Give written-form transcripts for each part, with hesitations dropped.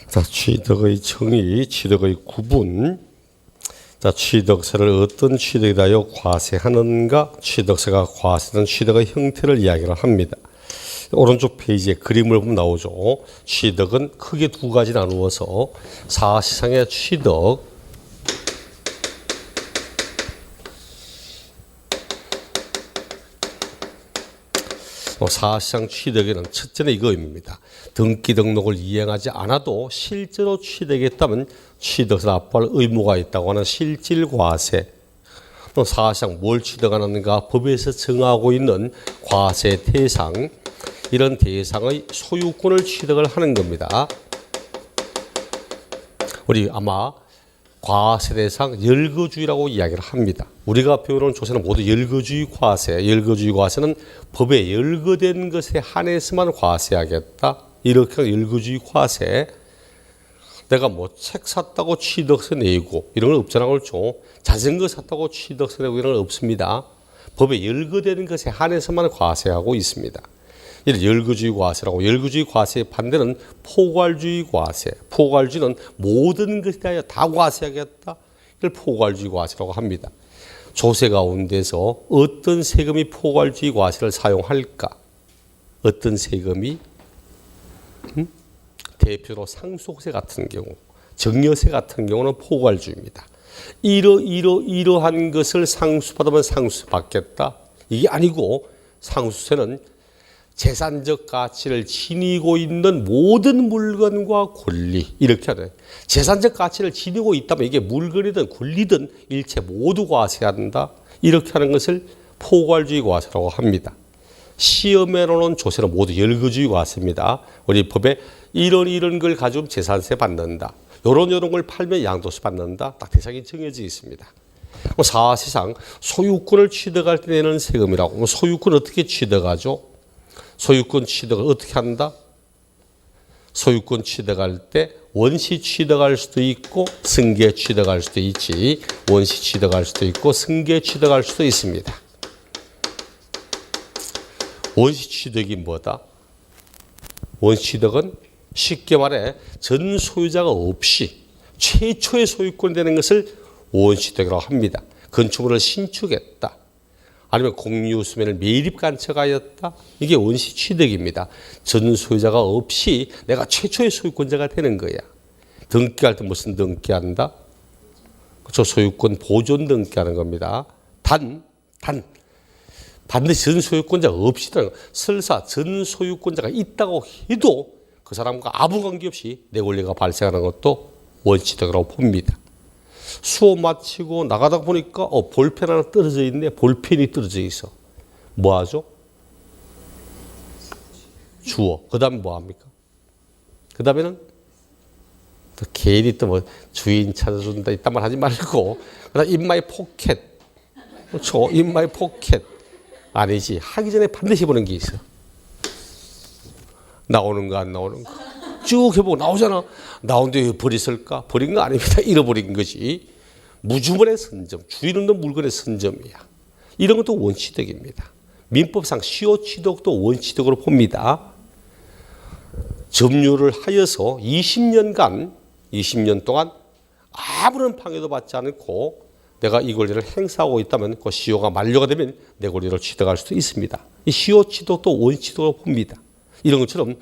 자, 취득의 정의, 취득의 구분. 자, 취득세를 어떤 취득에 대하여 과세하는가? 취득세가 과세된 취득의 형태를 이야기를 합니다. 오른쪽 페이지에 그림을 보면 나오죠. 취득은 크게 두 가지 나누어서 사시상의 취득, 사시상 취득에는 첫째는 이거입니다. 등기 등록을 이행하지 않아도 실제로 취득했다면 취득세 납부할 의무가 있다고 하는 실질과세. 또 사시상 뭘 취득하는가? 법에서 정하고 있는 과세 대상, 이런 대상의 소유권을 취득을 하는 겁니다. 우리 아마 과세 대상 열거주의라고 이야기를 합니다. 우리가 배우는 조세는 모두 열거주의 과세. 열거주의 과세는 법에 열거된 것에 한해서만 과세하겠다. 이렇게 열거주의 과세. 내가 뭐 책 샀다고 취득세 내고 이런 건 없잖아, 그렇죠? 자전거 샀다고 취득세 내고 이런 건 없습니다. 법에 열거된 것에 한해서만 과세하고 있습니다. 이를 열거주의 과세라고. 열거주의 과세의 반대는 포괄주의 과세. 포괄주의는 모든 것에 대하여 다 과세하겠다. 이걸 포괄주의 과세라고 합니다. 조세 가운데서 어떤 세금이 포괄주의 과세를 사용할까? 어떤 세금이? 대표로 상속세 같은 경우, 증여세 같은 경우는 포괄주의입니다. 이러한 것을 상수받으면 상수세 받겠다. 이게 아니고 상수세는 재산적 가치를 지니고 있는 모든 물건과 권리, 이렇게 하네. 재산적 가치를 지니고 있다면 이게 물건이든 권리든 일체 모두 과세한다. 이렇게 하는 것을 포괄주의 과세라고 합니다. 시험에 나오는 조세는 모두 열거주의 과세입니다. 우리 법에 이런 걸 가지고 재산세 받는다. 이런 걸 팔면 양도세 받는다. 딱 대상이 정해져 있습니다. 사실상 소유권을 취득할 때 내는 세금이라고. 소유권 어떻게 취득하죠? 소유권 취득을 어떻게 한다? 소유권 취득할 때 원시 취득할 수도 있고 승계 취득할 수도 있지. 원시 취득할 수도 있고 승계 취득할 수도 있습니다. 원시 취득이 뭐다? 원시 취득은 쉽게 말해 전 소유자가 없이 최초의 소유권이 되는 것을 원시 취득이라고 합니다. 건축물을 신축했다. 아니면 공유수면을 매립 간척하였다. 이게 원시 취득입니다. 전 소유자가 없이 내가 최초의 소유권자가 되는 거야. 등기할 때 무슨 등기한다? 그렇죠. 소유권 보존 등기하는 겁니다. 반드시 전 소유권자가 없이도 설사 전 소유권자가 있다고 해도 그 사람과 아무 관계없이 내 권리가 발생하는 것도 원시 취득이라고 봅니다. 수업 마치고 나가다 보니까 볼펜 하나 떨어져 있네. 볼펜이 떨어져 있어. 뭐 하죠? 주워. 그 다음에 뭐 합니까? 그 다음에는 또 괜히 또 뭐 주인 찾아준다 이딴 말 하지 말고 그 다음 in my pocket. 그렇죠. in my pocket. 아니지. 하기 전에 반드시 보는 게 있어. 나오는 거 안 나오는 거. 쭉 해보고 나오잖아. 나온데 왜 버렸을까? 버린 거 아닙니다. 잃어버린 거지. 무주물의 선점, 주인 없는 물건의 선점이야. 이런 것도 원취득입니다. 민법상 시효취득도 원취득으로 봅니다. 점유를 하여서 20년 동안 아무런 방해도 받지 않고 내가 이 권리를 행사하고 있다면 그 시효가 만료가 되면 내 권리를 취득할 수도 있습니다. 이 시효취득도 원취득으로 봅니다. 이런 것처럼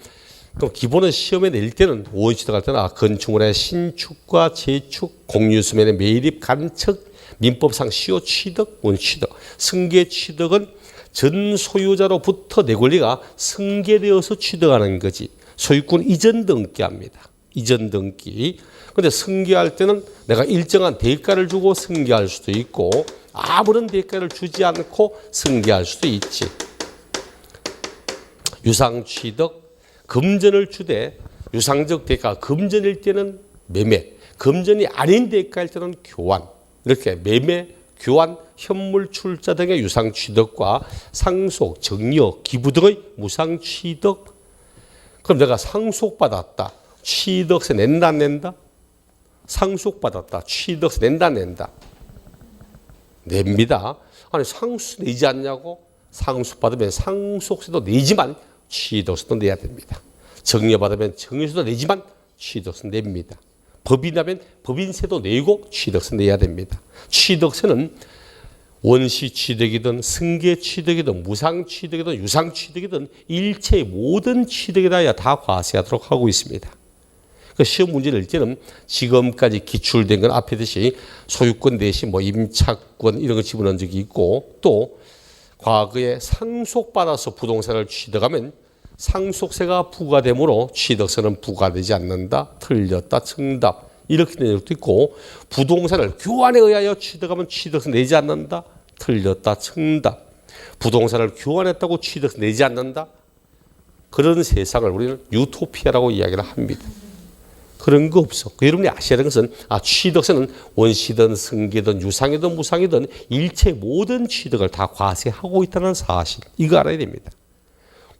또 기본은 시험에 낼 때는 원시 취득할 때는 건축물의 신축과 재축, 공유수면의 매립, 간척, 민법상 시효 취득, 원시 취득, 승계 취득은 전 소유자로부터 내 권리가 승계되어서 취득하는 거지. 소유권 이전 등기합니다. 이전 등기. 그런데 승계할 때는 내가 일정한 대가를 주고 승계할 수도 있고 아무런 대가를 주지 않고 승계할 수도 있지. 유상취득, 금전을 주되 유상적 대가 금전일 때는 매매, 금전이 아닌 대가일 때는 교환. 이렇게 매매, 교환, 현물 출자 등의 유상취득과 상속, 증여, 기부 등의 무상취득. 그럼 내가 상속받았다. 취득세 낸다 안 낸다? 상속받았다. 취득세 낸다 안 낸다? 냅니다. 아니 상속세 내지 않냐고? 상속받으면 상속세도 내지만 취득세도 내야 됩니다. 증여받으면 증여세도 내지만 취득세 냅니다. 법인하면 법인세도 내고 취득세 내야 됩니다. 취득세는 원시 취득이든 승계 취득이든 무상 취득이든 유상 취득이든 일체 모든 취득에 대하여 다 과세하도록 하고 있습니다. 그 시험 문제를 낼 때는 지금까지 기출된 건 앞에 듯이 소유권 대신 뭐 임차권 이런 거 집어넣은 적이 있고, 또 과거에 상속받아서 부동산을 취득하면 상속세가 부과되므로 취득세는 부과되지 않는다. 틀렸다. 정답. 이렇게 된 적도 있고, 부동산을 교환에 의하여 취득하면 취득세 내지 않는다. 틀렸다. 정답. 부동산을 교환했다고 취득세 내지 않는다. 그런 세상을 우리는 유토피아라고 이야기를 합니다. 그런 거 없어. 여러분이 아셔야 되는 것은 취득세는 원시든 승계든 유상이든 무상이든 일체 모든 취득을 다 과세하고 있다는 사실. 이거 알아야 됩니다.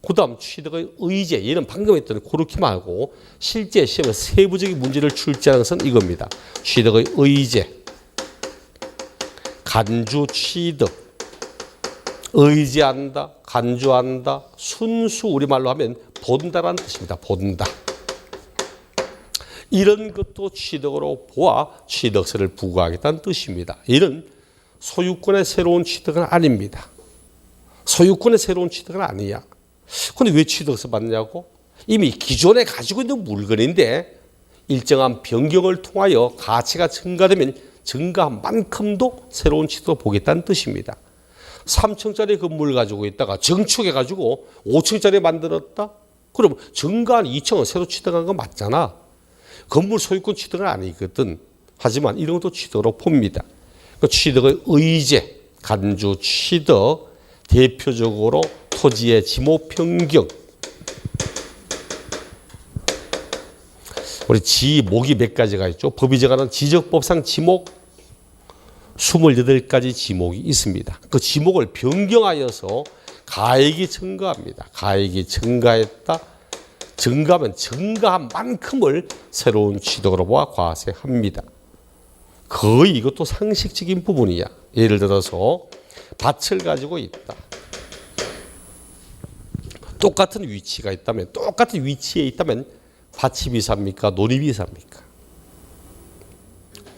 그 다음 취득의 의제. 얘는 방금 했던 그렇게 말고 실제 시험에 세부적인 문제를 출제하는 것은 이겁니다. 취득의 의제. 간주 취득. 의지한다. 간주한다. 순수 우리말로 하면 본다라는 뜻입니다. 본다. 이런 것도 취득으로 보아 취득세를 부과하겠다는 뜻입니다. 이는 소유권의 새로운 취득은 아닙니다. 소유권의 새로운 취득은 아니야. 그런데 왜 취득세 받냐고? 이미 기존에 가지고 있는 물건인데 일정한 변경을 통하여 가치가 증가되면 증가한 만큼도 새로운 취득을 보겠다는 뜻입니다. 3층짜리 건물 가지고 있다가 증축해가지고 5층짜리 만들었다? 그럼 증가한 2층은 새로 취득한 건 맞잖아. 건물 소유권 취득은 아니거든. 하지만 이런 것도 취득으로 봅니다. 그 취득의 의제, 간주 취득, 대표적으로 토지의 지목 변경. 우리 지목이 몇 가지가 있죠. 법이 정하는 지적법상 지목 28가지 지목이 있습니다. 그 지목을 변경하여서 가액이 증가합니다. 가액이 증가했다. 증가하면 증가한 만큼을 새로운 취득으로 보아 과세합니다. 거의 이것도 상식적인 부분이야. 예를 들어서 밭을 가지고 있다. 똑같은 위치가 있다면, 똑같은 위치에 있다면 밭이 비쌉니까? 논이 비쌉니까?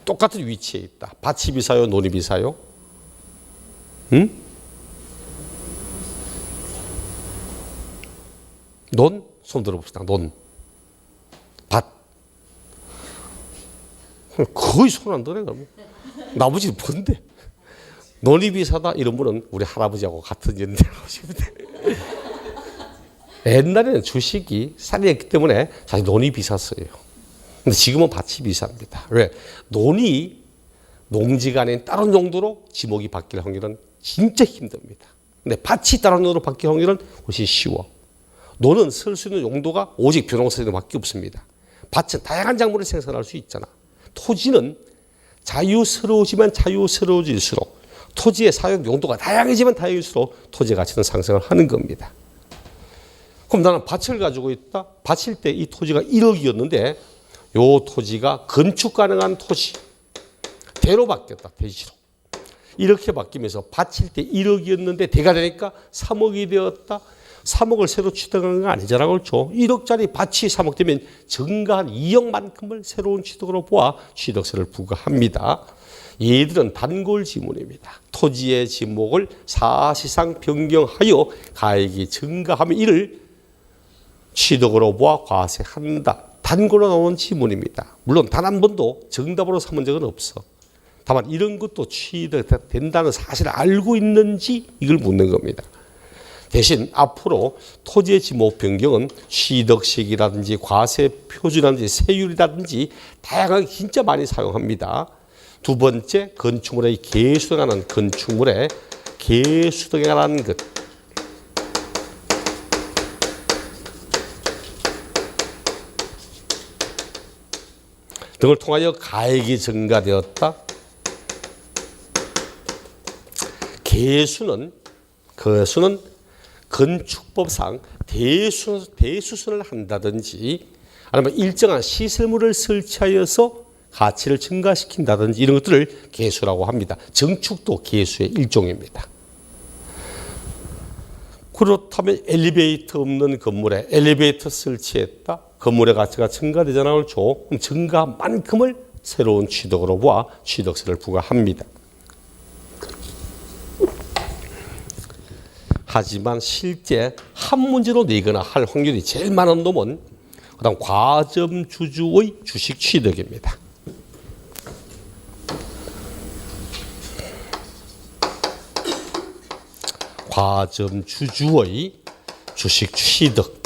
똑같은 위치에 있다. 밭이 비싸요? 논이 비싸요? 응? 논? 손 들어봅시다. 논. 밭. 거의 손 안 드네, 그러면. 나머지는 뭔데? 논이 비싸다? 이런 분은 우리 할아버지하고 같은 연대라고 하시면 돼. 옛날에는 주식이 쌀이었기 때문에 사실 논이 비쌌어요. 근데 지금은 밭이 비쌉니다. 왜? 논이 농지가 아닌 다른 용도로 지목이 바뀔 확률은 진짜 힘듭니다. 근데 밭이 다른 용도로 바뀔 확률은 훨씬 쉬워. 논은 쓸 수 있는 용도가 오직 벼농사밖에 없습니다. 밭은 다양한 작물을 생산할 수 있잖아. 토지는 자유스러워지면 자유스러워질수록 토지의 사용 용도가 다양해지면 다양해질수록 토지의 가치는 상승을 하는 겁니다. 그럼 나는 밭을 가지고 있다. 밭일 때 이 토지가 1억이었는데 이 토지가 건축 가능한 토지 대로 바뀌었다. 대지로. 이렇게 바뀌면서 밭일 때 1억이었는데 대가 되니까 3억이 되었다. 3억을 새로 취득하는 건 아니잖아. 그렇죠? 1억짜리 밭이 3억 되면 증가한 2억만큼을 새로운 취득으로 보아 취득세를 부과합니다. 얘들은 단골 지문입니다. 토지의 지목을 사실상 변경하여 가액이 증가하면 이를 취득으로 보아 과세한다. 단골로 나온 지문입니다. 물론 단 한 번도 정답으로 삼은 적은 없어. 다만 이런 것도 취득된다는 사실을 알고 있는지 이걸 묻는 겁니다. 대신 앞으로 토지의 지목 변경은 취득식이라든지 과세 표준이라든지 세율이라든지 다양하게 진짜 많이 사용합니다. 두 번째, 건축물의 개수등하는 건축물의 개수등하는 것. 등을 통하여 가액이 증가되었다. 개수는 건축법상 대수선을 한다든지 아니면 일정한 시설물을 설치하여서 가치를 증가시킨다든지 이런 것들을 개수라고 합니다. 증축도 개수의 일종입니다. 그렇다면 엘리베이터 없는 건물에 엘리베이터 설치했다. 건물의 가치가 증가되잖아요. 그렇죠? 그럼 증가만큼을 새로운 취득으로 보아 취득세를 부과합니다. 하지만 실제 한 문제로 내거나 할 확률이 제일 많은 놈은 그다음 과점 주주의 주식 취득입니다. 과점 주주의 주식 취득.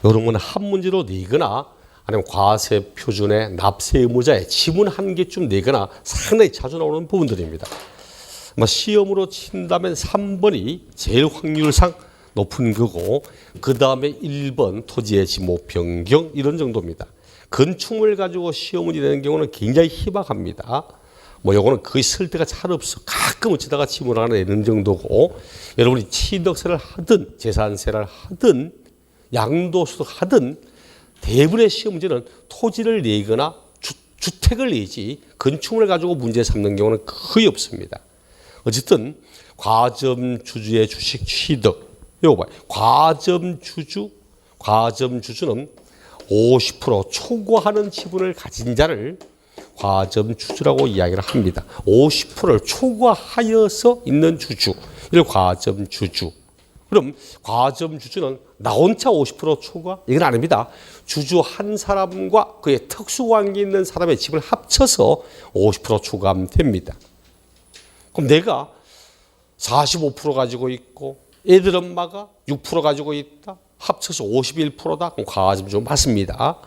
이런 건 한 문제로 내거나 아니면 과세 표준의 납세 의무자의 지문 한 개쯤 내거나 상당히 자주 나오는 부분들입니다. 시험으로 친다면 3번이 제일 확률상 높은 거고 그 다음에 1번 토지의 지목 변경 이런 정도입니다. 건축물 가지고 시험 문제 내는 경우는 굉장히 희박합니다. 요거는 거의 쓸 데가 잘 없어. 가끔 어쩌다가 지문을 하나 내는 정도고 여러분이 취득세를 하든 재산세를 하든 양도소득 하든 대부분의 시험 문제는 토지를 내거나 주택을 내지 건축물을 가지고 문제 삼는 경우는 거의 없습니다. 어쨌든 과점 주주의 주식 취득 이거 봐요. 과점 주주는 50% 초과하는 지분을 가진 자를 과점 주주라고 이야기를 합니다. 50%를 초과하여서 있는 주주 이를 과점 주주. 그럼 과점 주주는 나 혼자 50% 초과? 이건 아닙니다. 주주 한 사람과 그의 특수관계 있는 사람의 집을 합쳐서 50% 초과하면 됩니다. 그럼 내가 45% 가지고 있고 애들 엄마가 6% 가지고 있다. 합쳐서 51%다. 그럼 과점 주주 맞습니다.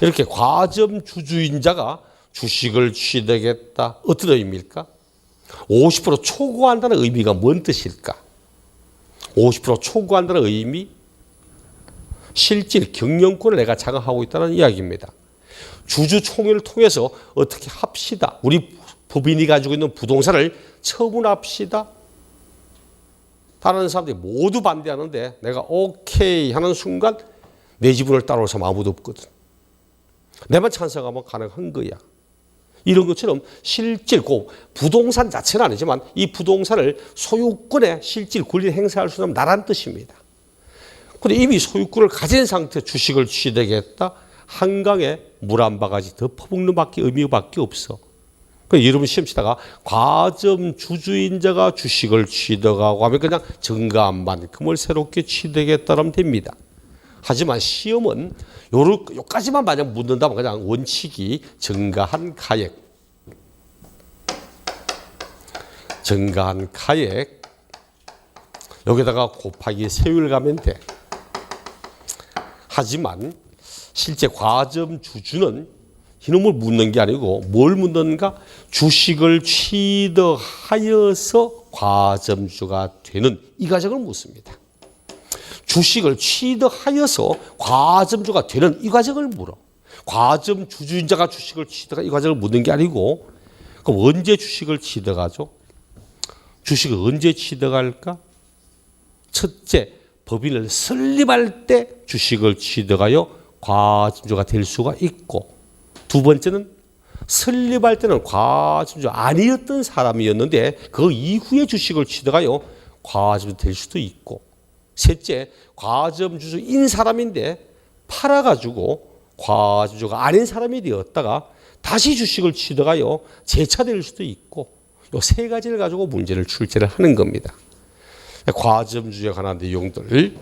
이렇게 과점 주주인 자가 주식을 취득했다. 어떤 의미일까? 50% 초과한다는 의미가 뭔 뜻일까? 50% 초과한다는 의미, 실질 경영권을 내가 장악하고 있다는 이야기입니다. 주주총회를 통해서 어떻게 합시다. 우리 법인이 가지고 있는 부동산을 처분합시다. 다른 사람들이 모두 반대하는데 내가 오케이 하는 순간 내 지분을 따라올 사람 아무도 없거든. 내만 찬성하면 가능한 거야. 이런 것처럼 실질 부동산 자체는 아니지만 이 부동산을 소유권의 실질 권리를 행사할 수 있는 나란 뜻입니다. 그런데 이미 소유권을 가진 상태 주식을 취득했다. 한강에 물 한 바가지 더 퍼붓는 밖에 의미밖에 없어. 그러니까 여러분 시험 치다가 과점 주주인자가 주식을 취득하고 하면 그냥 증가한 만큼을 새롭게 취득했다면 됩니다. 하지만 시험은 요까지만 만약 묻는다면 그냥 원칙이 증가한 가액 여기다가 곱하기 세율 가면 돼. 하지만 실제 과점 주주는 이놈을 묻는 게 아니고 뭘 묻는가? 주식을 취득하여서 과점주가 되는 이 과정을 묻습니다. 주식을 취득하여서 과점주가 되는 이 과정을 물어. 과점 주주인자가 주식을 취득한 이 과정을 묻는 게 아니고 그럼 언제 주식을 취득하죠? 주식을 언제 취득할까? 첫째, 법인을 설립할 때 주식을 취득하여 과점주가 될 수가 있고 두 번째는 설립할 때는 과점주 아니었던 사람이었는데 그 이후에 주식을 취득하여 과점주 될 수도 있고 셋째, 과점주인 사람인데 팔아가지고 과점주가 아닌 사람이 되었다가 다시 주식을 취득하여 재차될 수도 있고 이 세 가지를 가지고 문제를 출제를 하는 겁니다. 과점주에 관한 내용들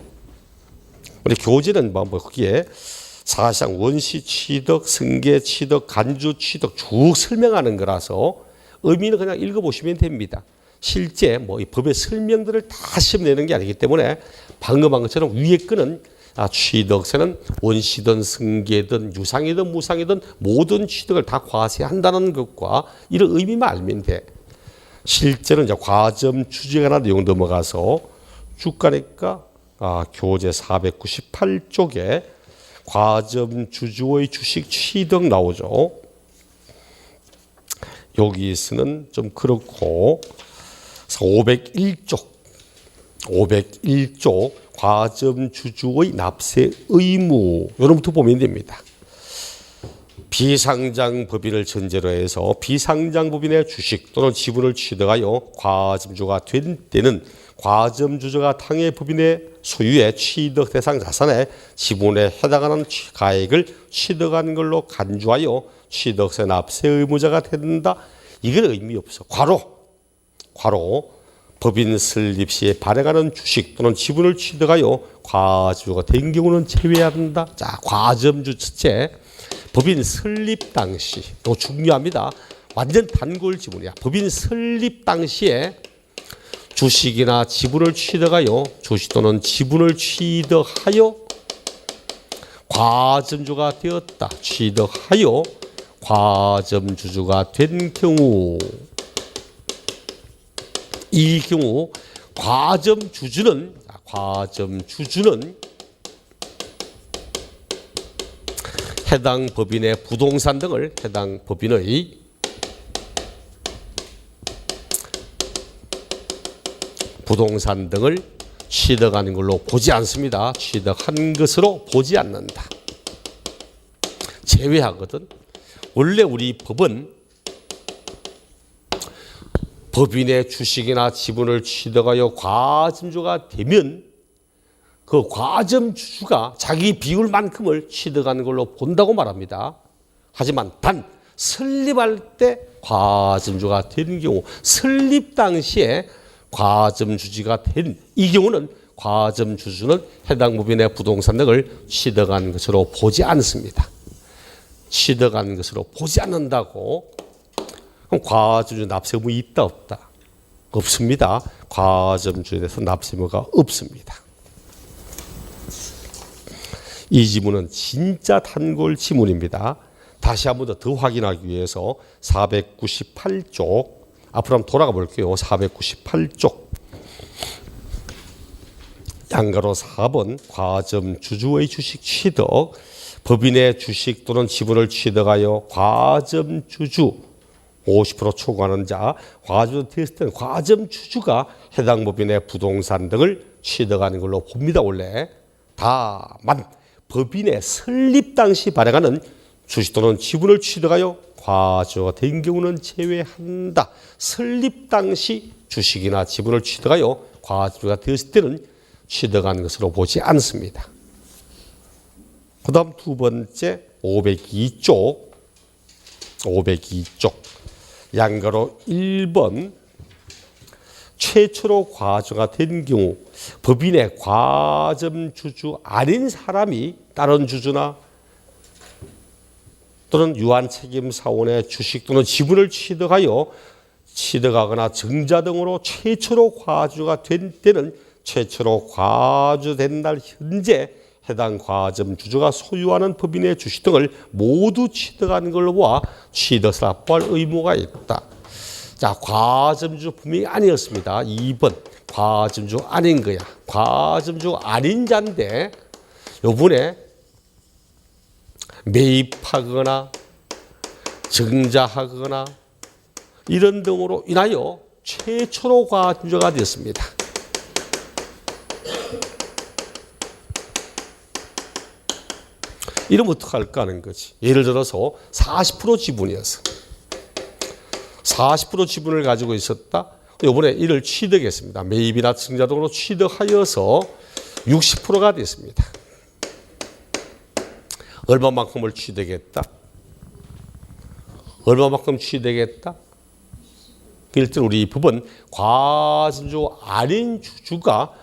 우리 교재는 거기에 사실상 원시 취득, 승계 취득, 간주 취득 쭉 설명하는 거라서 의미는 그냥 읽어보시면 됩니다. 실제 이 법의 설명들을 다 시험 내는 게 아니기 때문에 방금 한 것처럼 위에 거는 취득세는 원시든 승계든 유상이든 무상이든 모든 취득을 다 과세한다는 것과 이런 의미만 알면 돼. 실제로 이제 과점 주제에 관한 내용 넘어가서 쭉 가니까 교재 498쪽에 과점 주주의 주식 취득 나오죠. 여기서는 좀 그렇고 501쪽 과점 주주의 납세 의무 요런부터 보면 됩니다. 비상장 법인을 전제로 해서 비상장 법인의 주식 또는 지분을 취득하여 과점주가 된 때는 과점주주가 당해 법인의 소유의 취득 대상 자산의 지분에 해당하는 가액을 취득한 걸로 간주하여 취득세 납세 의무자가 된다. 이건 의미 없어. 과로 법인 설립 시에 발행하는 주식 또는 지분을 취득하여 과점주가 된 경우는 제외한다. 자, 과점주 첫째, 법인 설립 당시, 또 중요합니다. 완전 단골 지분이야. 법인 설립 당시에 주식이나 지분을 취득하여 주식 또는 지분을 취득하여 과점주가 되었다. 취득하여 과점주주가 된 경우, 이 경우 과점주주는 해당 법인의 부동산 등을 해당 법인의 부동산 등을 취득한 걸로 보지 않습니다. 취득한 것으로 보지 않는다. 제외하거든. 원래 우리 법은 법인의 주식이나 지분을 취득하여 과점주가 되면 그 과점주주가 자기 비율만큼을 취득하는 걸로 본다고 말합니다. 하지만 단 설립할 때 과점주가 되는 경우, 설립 당시에 과점주주가 된 이 경우는 과점주주는 해당 법인의 부동산 등을 취득한 것으로 보지 않습니다. 취득한 것으로 보지 않는다고. 그럼 과점주 납세 의무 있다 없다? 없습니다. 과점주에 대해서 납세 의무가 없습니다. 이 지문은 진짜 단골 지문입니다. 다시 한 번 더 확인하기 위해서 498쪽 앞으로 한번 돌아가 볼게요. 498쪽 양가로 4번 과점주주의 주식 취득, 법인의 주식 또는 지분을 취득하여 과점주주 50% 초과하는 자, 과점주 됐을 때는 과점주주가 해당 법인의 부동산 등을 취득하는 걸로 봅니다. 원래 다만 법인의 설립 당시 발행하는 주식 또는 지분을 취득하여 과점주가 된 경우는 제외한다. 설립 당시 주식이나 지분을 취득하여 과점주가 되었을 때는 취득한 것으로 보지 않습니다. 그 다음 두 번째 502쪽 양가로 1번 최초로 과점주가 된 경우 법인의 과점주주 아닌 사람이 다른 주주나 또는 유한책임사원의 주식 또는 지분을 취득하거나 증자 등으로 최초로 과주가 된 때는 최초로 과주된 날 현재 해당 과점주주가 소유하는 법인의 주식 등을 모두 취득한 걸로 보아 취득세 납부할 의무가 있다. 자, 과점주 분명히 아니었습니다. 2번 과점주 아닌 거야. 과점주 아닌 자인데 요번에 매입하거나 증자하거나 이런 등으로 인하여 최초로 과점주가 되었습니다. 이러면 어떡할까 하는 거지. 예를 들어서 40% 지분이었어. 40% 지분을 가지고 있었다. 이번에 이를 취득했습니다. 매입이나 증자 등으로 취득하여서 60%가 됐습니다. 얼마만큼을 취득했다? 얼마만큼 취득했다? 일단 우리 법은 과점주 아닌 주주가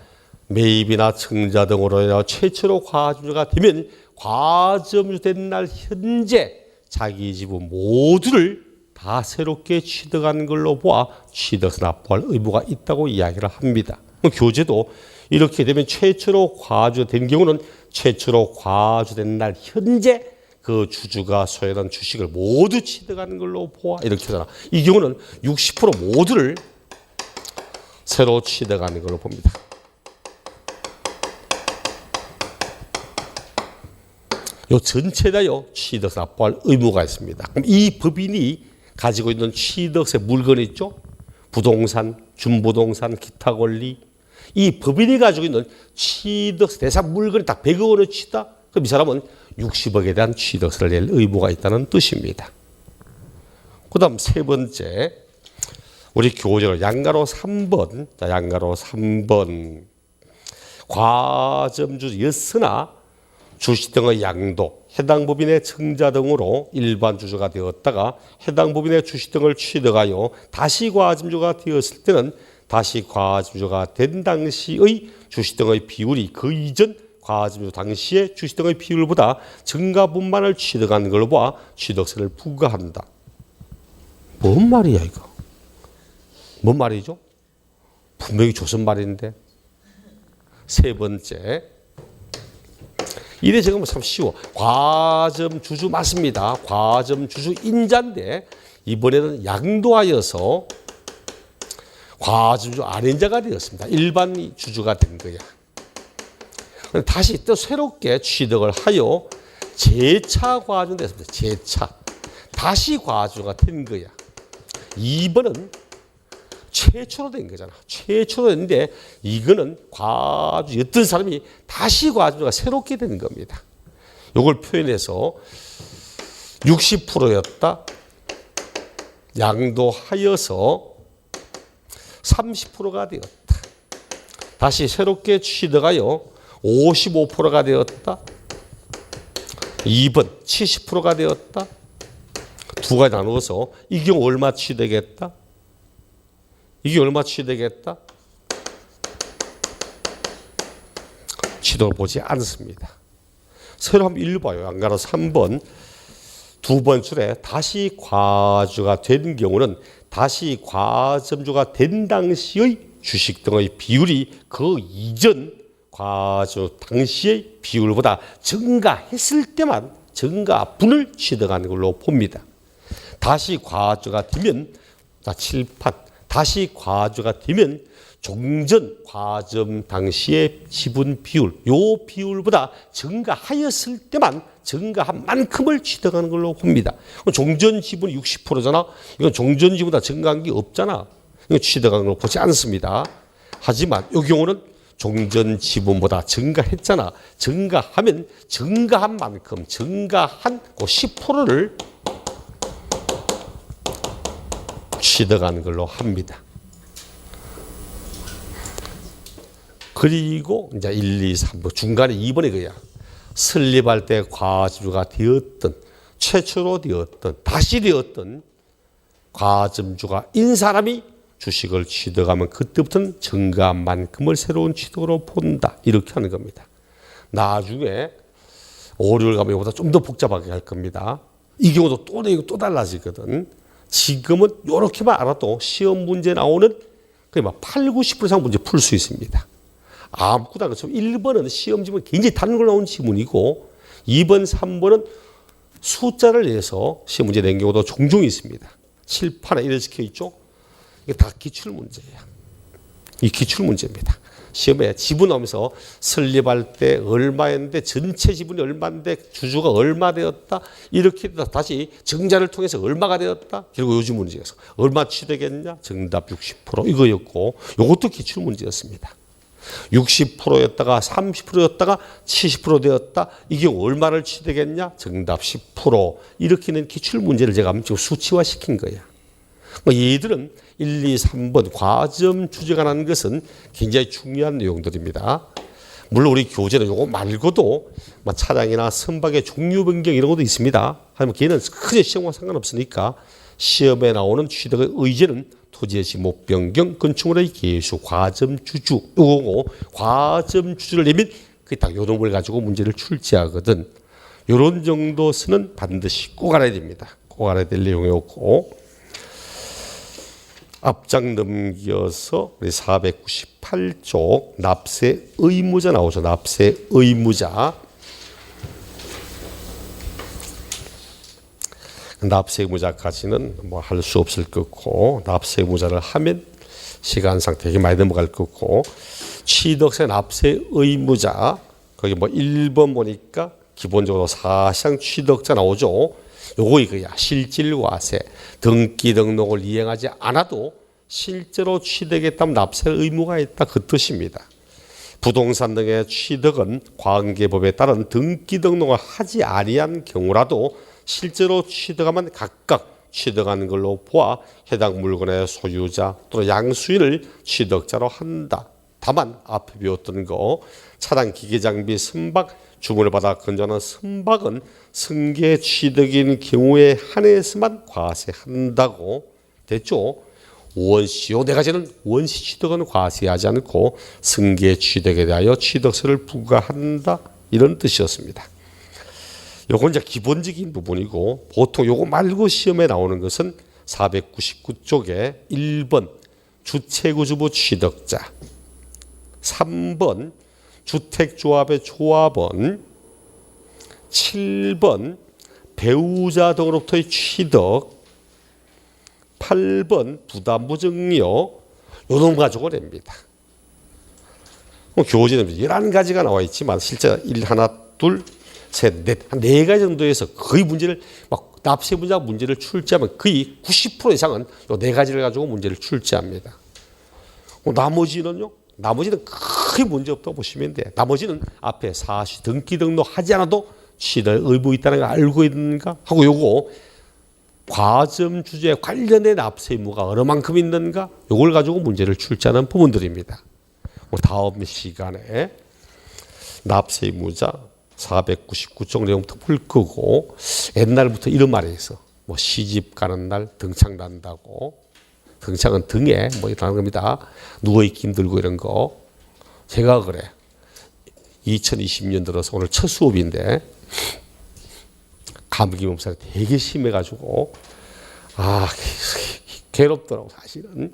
매입이나 증자 등으로 최초로 과점주가 되면 과점주 된 날 현재 자기 지분 모두를 다 새롭게 취득한 걸로 보아 취득세 납부할 의무가 있다고 이야기를 합니다. 교재도 이렇게 되면 최초로 과주된 경우는 최초로 과주된 날 현재 그 주주가 소유한 주식을 모두 취득하는 걸로 보아 이렇게 하잖아. 이 경우는 60% 모두를 새로 취득하는 걸로 봅니다. 요 전체다요 취득세 납부할 의무가 있습니다. 그럼 이 법인이 가지고 있는 취득세 물건 있죠? 부동산, 준부동산, 기타 권리. 이 법인이 가지고 있는 취득세 대상 물건이 딱 100억 원을 취다. 그럼 이 사람은 60억에 대한 취득세를 낼 의무가 있다는 뜻입니다. 그 다음 세 번째, 우리 교재로 양가로 3번. 자, 양가로 3번. 과점주였으나 주식 등의 양도, 해당 법인의 증자 등으로 일반 주주가 되었다가 해당 법인의 주식 등을 취득하여 다시 과점주가 되었을 때는 다시 과점주가 된 당시의 주식 등의 비율이 그 이전 과점주 당시의 주식 등의 비율보다 증가분만을 취득한 걸로 봐 취득세를 부과한다. 뭔 말이야 이거? 뭔 말이죠? 분명히 조선 말인데. 세 번째, 이래 적으면 참 쉬워. 과점 주주 맞습니다. 과점 주주 인자인데 이번에는 양도하여서 과점 주주 아닌자가 되었습니다. 일반 주주가 된 거야. 다시 또 새롭게 취득을 하여 재차 과점 됐습니다. 재차. 다시 과주가 된 거야. 2번은 최초로 된 거잖아. 최초로 됐는데 이거는 과주였던 사람이 다시 과주가 새롭게 된 겁니다. 이걸 표현해서 60%였다. 양도하여서 30%가 되었다. 다시 새롭게 취득하여 55%가 되었다. 2번 70%가 되었다. 두 가지 나누어서 이 경우 얼마 취득했다? 이게 얼마 취득했다? 취득을 보지 않습니다. 새로 한번 읽어봐요. 안 가서 3번 두 번 줄에 다시 과주가 된 경우는 다시 과점주가 된 당시의 주식 등의 비율이 그 이전 과주 당시의 비율보다 증가했을 때만 증가분을 취득하는 걸로 봅니다. 다시 과주가 되면 7판 다시 과주가 되면 종전 과점 당시의 지분 비율 요 비율보다 증가하였을 때만 증가한 만큼을 취득하는 걸로 봅니다. 종전 지분이 60%잖아. 이건 종전 지분보다 증가한 게 없잖아. 이거 취득하는 걸 보지 않습니다. 하지만 이 경우는 종전 지분보다 증가했잖아. 증가하면 증가한 만큼 증가한 그 10%를 취득하는 걸로 합니다. 그리고 이제 1, 2, 3번 중간에 2번이 그야. 설립할 때 과점주가 되었던 최초로 되었던 다시 되었던 과점주가인 사람이 주식을 취득하면 그때부터는 증가한 만큼을 새로운 취득으로 본다. 이렇게 하는 겁니다. 나중에 5, 6월 가면 이보다 좀 더 복잡하게 할 겁니다. 이 경우도 또 달라지거든. 지금은 이렇게만 알아도 시험 문제 나오는 그냥 8, 90% 이상 문제 풀 수 있습니다. 아무것도 그렇죠. 1번은 시험 지문 굉장히 단걸 나온 지문이고 2번, 3번은 숫자를 내서 시험 문제 낸 경우도 종종 있습니다. 7, 8에 이래 적혀 있죠. 이게 다 기출 문제예요. 이 기출 문제입니다. 시험에 지분 나오면서 설립할 때 얼마였는데 전체 지분이 얼마인데 주주가 얼마 되었다. 이렇게 다시 증자를 통해서 얼마가 되었다. 그리고 요즘 문제에서 얼마 취득했냐. 정답 60% 이거였고 이것도 기출 문제였습니다. 60%였다가 30%였다가 70% 되었다. 이게 얼마를 취득했냐? 정답 10%. 이렇게는 기출 문제를 제가 지금 수치화시킨 거야. 얘들은 1, 2, 3번 과점 주제가 나는 것은 굉장히 중요한 내용들입니다. 물론 우리 교재는 이거 말고도 차량이나 선박의 종류 변경 이런 것도 있습니다. 하지만 걔는 크게 시험과 상관없으니까 시험에 나오는 취득의 의제는 토지의 지목 변경, 건축물의 개수, 과점 주주, 요거고 과점 주주를 내면 그게 딱 요 놈을 가지고 문제를 출제하거든. 요런 정도 쓰는 반드시 꼭 알아야 됩니다. 꼭 알아야 될 내용이었고 앞장 넘겨서 우리 498쪽 납세 의무자 나오죠. 납세 의무자. 납세 의무자까지는 뭐 할 수 없을 거고 납세 의무자를 하면 시간상 되게 많이 넘어갈 거고 취득세 납세 의무자 거기 뭐 1번 보니까 기본적으로 사실상 취득자 나오죠. 요거 이거야. 실질과세 등기 등록을 이행하지 않아도 실제로 취득했다면 납세 의무가 있다 그 뜻입니다. 부동산 등의 취득은 관계법에 따른 등기 등록을 하지 아니한 경우라도 실제로 취득하면 각각 취득하는 걸로 보아 해당 물건의 소유자 또는 양수인을 취득자로 한다. 다만 앞에 배웠던 거 차량 기계 장비 선박 주문을 받아 건조하는 선박은 승계 취득인 경우에 한해서만 과세한다고 됐죠. 원시 요 네 가지는 원시 취득은 과세하지 않고 승계 취득에 대하여 취득세를 부과한다 이런 뜻이었습니다. 요건 이제 기본적인 부분이고 보통 요거 말고 시험에 나오는 것은 499쪽에 1번 주택구주부 취득자 3번 주택조합의 조합원 7번 배우자 등으로부터의 취득 8번 부담부 증여 요놈 가지고 냅니다. 교재는 11가지가 나와 있지만 실제 1, 하나, 둘, 셋, 넷, 한 4가지 정도에서 거의 문제를 막 납세 분야 문제를 출제하면 거의 90% 이상은 요 4가지를 가지고 문제를 출제합니다. 나머지는요? 나머지는 크게 문제 없다고 보시면 돼. 나머지는 앞에 사시 등기 등록하지 않아도 취득 의무 있다는 걸 알고 있는가 하고 요거 과점 주제에 관련된 납세 의무가 어느 만큼 있는가 요걸 가지고 문제를 출제하는 부분들입니다. 다음 시간에 납세 의무자 499쪽 내용부터 볼 거고 옛날부터 이런 말이 있어. 뭐 시집 가는 날 등창 난다고. 등창은 등에 뭐 이런 겁니다. 누워있기 힘들고 이런 거. 제가 그래. 2020년 들어서 오늘 첫 수업인데 감기 몸살이 되게 심해가지고 괴롭더라고 사실은.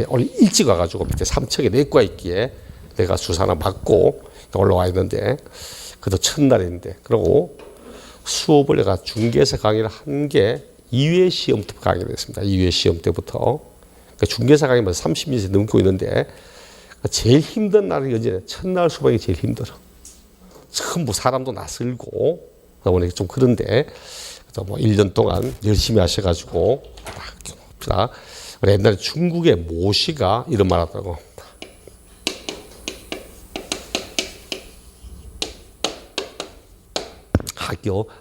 오늘 일찍 와가지고 밑에 3층에 내과 있기에 내가 주사 하나 맞고 올라와 있는데 그래도 첫날인데 그리고 수업을 내가 중개사 강의를 한 게 2회 시험 때 강의를 했습니다. 2회 시험 때부터 그러니까 중개사 강의만 30년씩 넘고 있는데 제일 힘든 날이 언제 첫날 수업이 제일 힘들어. 전부 사람도 낯설고 오늘 좀 그런데 뭐 1년 동안 열심히 하셔가지고 옛날에 중국의 모시가 이런 말 하더라고.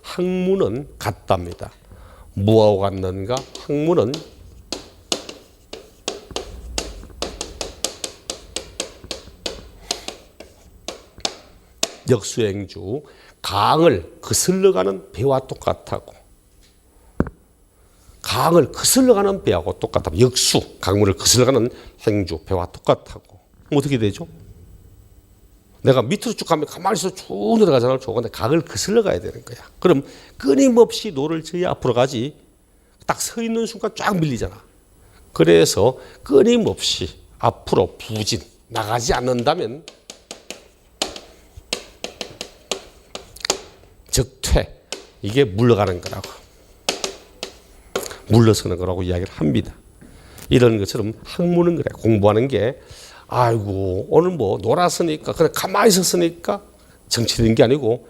학문은 같답니다. 뭐하고 같는가? 학문은 역수행주 강을 거슬러가는 배와 똑같다고. 강을 거슬러가는 배하고 똑같다고. 역수 강물을 거슬러가는 행주 배와 똑같다고. 어떻게 되죠? 내가 밑으로 쭉 가면 가만히 있어 쭉 내려가잖아. 근데 강을 거슬러 가야 되는 거야. 그럼 끊임없이 노를 저야 앞으로 가지. 딱 서 있는 순간 쫙 밀리잖아. 그래서 끊임없이 앞으로 부진 나가지 않는다면 적퇴 이게 물러가는 거라고. 물러서는 거라고 이야기를 합니다. 이런 것처럼 학문은 그래. 공부하는 게 아이고 오늘 뭐 놀았으니까 그래 가만히 있었으니까 정치되는 게 아니고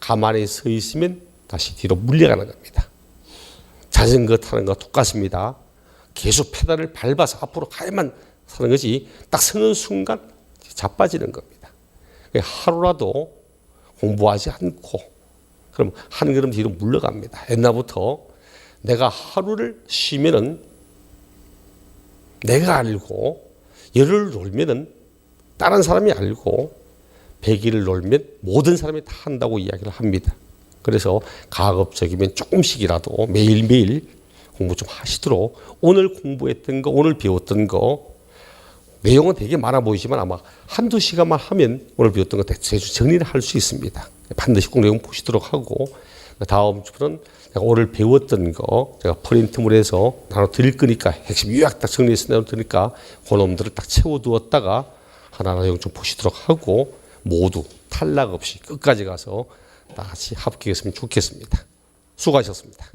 가만히 서 있으면 다시 뒤로 물려가는 겁니다. 자전거 타는 거 똑같습니다. 계속 페달을 밟아서 앞으로 가야만 사는 거지 딱 서는 순간 자빠지는 겁니다. 하루라도 공부하지 않고 그럼 한 걸음 뒤로 물러갑니다. 옛날부터 내가 하루를 쉬면은 내가 알고 열흘을 놀면은 다른 사람이 알고 100일을 놀면 모든 사람이 다 한다고 이야기를 합니다. 그래서 가급적이면 조금씩이라도 매일매일 공부 좀 하시도록 오늘 공부했던 거 오늘 배웠던 거 내용은 되게 많아 보이지만 아마 한두 시간만 하면 오늘 배웠던 거 대충 정리를 할 수 있습니다. 반드시 꼭 내용 보시도록 하고 다음 주는 제가 오늘 배웠던 거 제가 프린트물 해서 나눠 드릴 거니까 핵심 요약 딱 정리해서 나눠 드리니까 그놈들을 딱 채워두었다가 하나하나 내용 좀 보시도록 하고 모두 탈락 없이 끝까지 가서 다 같이 합격했으면 좋겠습니다. 수고하셨습니다.